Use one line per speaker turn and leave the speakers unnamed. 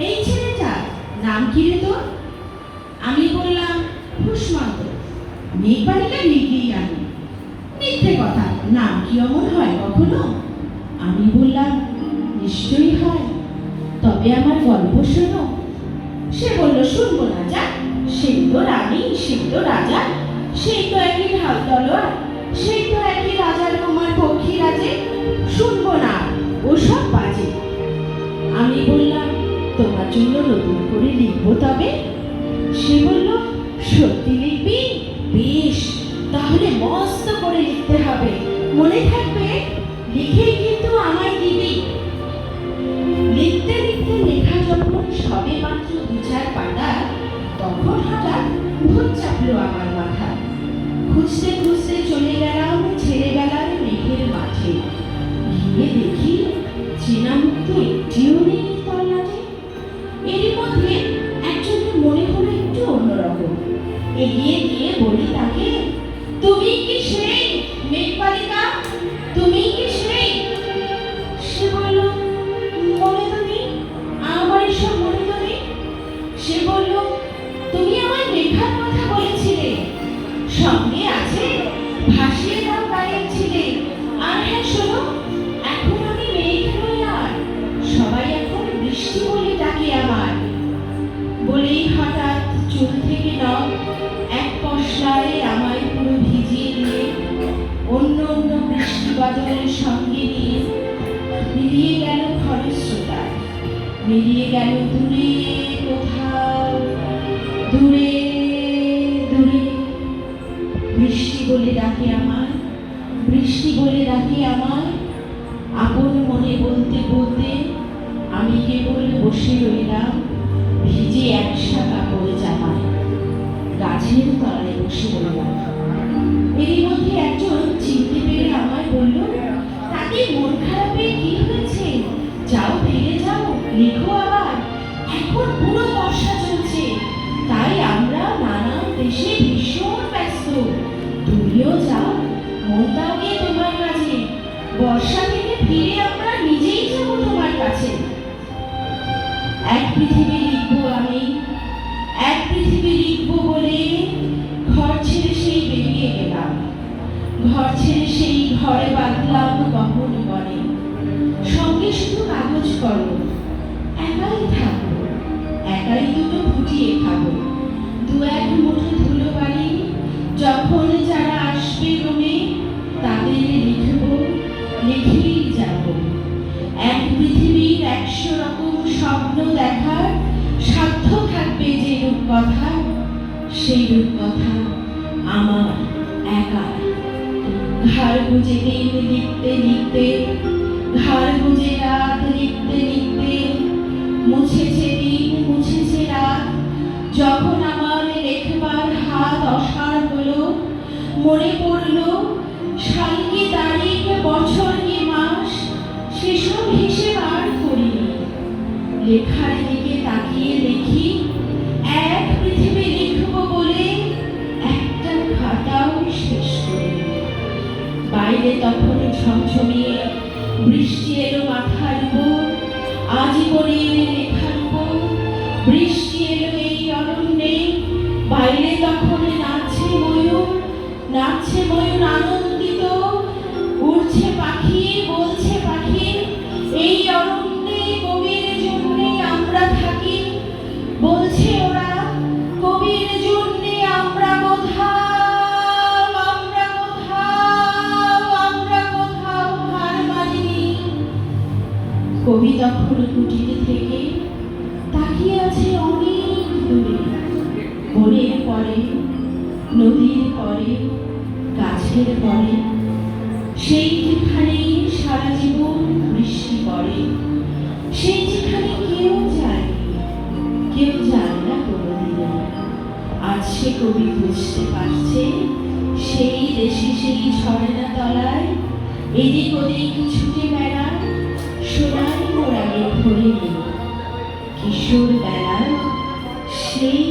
এই ছেলেটা নাম কি রে তোর? আমি বললাম কুষ্মান্ত। মেঘবালিকা লিখেই আমি। মিথ্যে কথা, নাম কি অমর হয় কখনো? আমি বললাম নিশ্চয়ই হয়, তবে আমার গল্প শোনো। সে বলল শুনবো না, যা। সেই তো রানী, সেই তো রাজা, সেই তো একই ঢাল তলোয়ার, সেই তো একই রাজার কুমার পক্ষী রাজে। শুনবো না, ওসব বাজে। আমি বললাম তোমার জন্য নতুন করে লিখবো তবে। সে বলল সত্যি লিখবি? বেশ, তাহলে মস্ত করে লিখতে হবে, মনে থাকবে, লিখেই কিন্তু আমায় দিবি। লিখতে লিখতে লেখা যখন সবে মাত্র ২-৪ পাতা, তখন হঠাৎ ভূত চাপলো আমার মাথায়। খুঁজতে খুঁজতে চলে গেলাম ছেড়ে গেলাম মেঘের মাঠে। গিয়ে দেখি চেনা মুখ তো একটিও নেই তল্লাটে। এরই মধ্যে একজনের মনে হলো একটু অন্যরকম। এগিয়ে গিয়ে বলি তাকে, তুমি কি সেই মেঘবালিকা? তুমি কি সেই? সে বলল মনে তো নেই, আমার এসব মনে তো নেই। সে বলল তুমি আমায় লেখার কথা বলেছিলে, সঙ্গে আছে ভাসিয়ে দাও গায়ের ছিলে। আর হ্যাঁ শোনো, এখন আমি মেঘ নই আর, সবাই এখন বৃষ্টি বলে ডাকে আমার। বলেই হঠাৎ চুল থেকে নখ এক পশলায় আমায় পুরো ভিজিয়ে দিয়ে অন্য অন্য বৃষ্টি বাদলের সঙ্গে নিয়ে মিলিয়ে গেল খরস্রোতায়, মিলিয়ে গেল দূরে কোথাও, দূরে দূরে। বৃষ্টি বলে ডাকে আমায়, বৃষ্টি বলে ডাকে আমায়। আপন মনে বলতে বলতে আমি কেবল বসে রইলাম ভিজে একসা কাপড় জামায়, গাছের তলায় বসে রইলাম। এরই মধ্যে একজন চিনতে পেরে আমায় বলল, তাকে মন খারাপের কি হয়েছে? যাও ফিরে যাও, লেখো আবার, এখন পুরো বর্ষা চলছে, তাই আমরা নানা দেশে ভীষণ ব্যস্ত। তুমিও যাও, মন দাও গিয়ে তোমার কাজে, বর্ষা থেকে ফিরে আমরা নিজেই যাবো তোমার কাছে। এক পৃথিবী লিখবো আমি, এক পৃথিবী লিখবো বলে ঘর ছেড়ে সেই বেরিয়ে গেলাম। ঘর ছেড়ে সেই ঘরে বাঁধলাম গহন বনে, সঙ্গে শুধু কাগজ কলম। একাই থাকবো, একাই দুটো ফুটিয়ে খাবো, ২-১ মুঠো ধুলো বাড়ি। যখন যারা আসবে রুমে তাদের লিখবো, লিখেই যাবো। এক পৃথিবীর ১০০ রকম স্বপ্ন দেখার সাধ্য থাকবে যে রূপকথা, সেই রূপকথা আমার একা। ঘাড় গুজে দিন লিখতে লিখতে, ঘাড় গুজে রাত লিখতে লিখতে, মুছেছে দিন মুছেছে রাত। যখন আমার লেখবার হাত অসাড় হলো, মনে পড়লো সাল কি তারিখ, বছর কি মাস, সেসব হিসেব আর করিনি। লেখার দিকে তাকিয়ে দেখি এক পৃথিবী লিখবো বলে একটা খাতাও শেষ করিনি। বাইরে তখন ঝমঝমিয়ে বৃষ্টি এলো মাথার উপর, আজীবনের লেখার উপর বৃষ্টি এলো এই অরণ্যে। বাইরে তখন নাচছে ময়ূর, নাচছে ময়ূর আনন্দিত, উড়ছে পাখি, বলছে পাখি, এই অরণ্যে কবির জন্যে আমরা থাকি। বলছে ওরা কবির জন্যে আমরা কোথাও, আমরা কোথাও, আমরা কোথাও হার মানিনি। কবি তখন কুটির থেকে তাকিয়ে আছে অনেক দূরে, বনের পরে, নদীর পরে, গাছের পরে, সেই যেখানে সারা জীবন বৃষ্টি পড়ে, সেই যেখানে কেউ যায়নি, কেউ যায় না কোনোদিনও। আজ সে কবি বুঝতে পারছে সেই দেশে সেই ঝর্ণা তলায় এদিক ওদিক ছুটে বেড়ায় সোনার মোড়ালে ভরে নিল কিশোর বেলায় সেই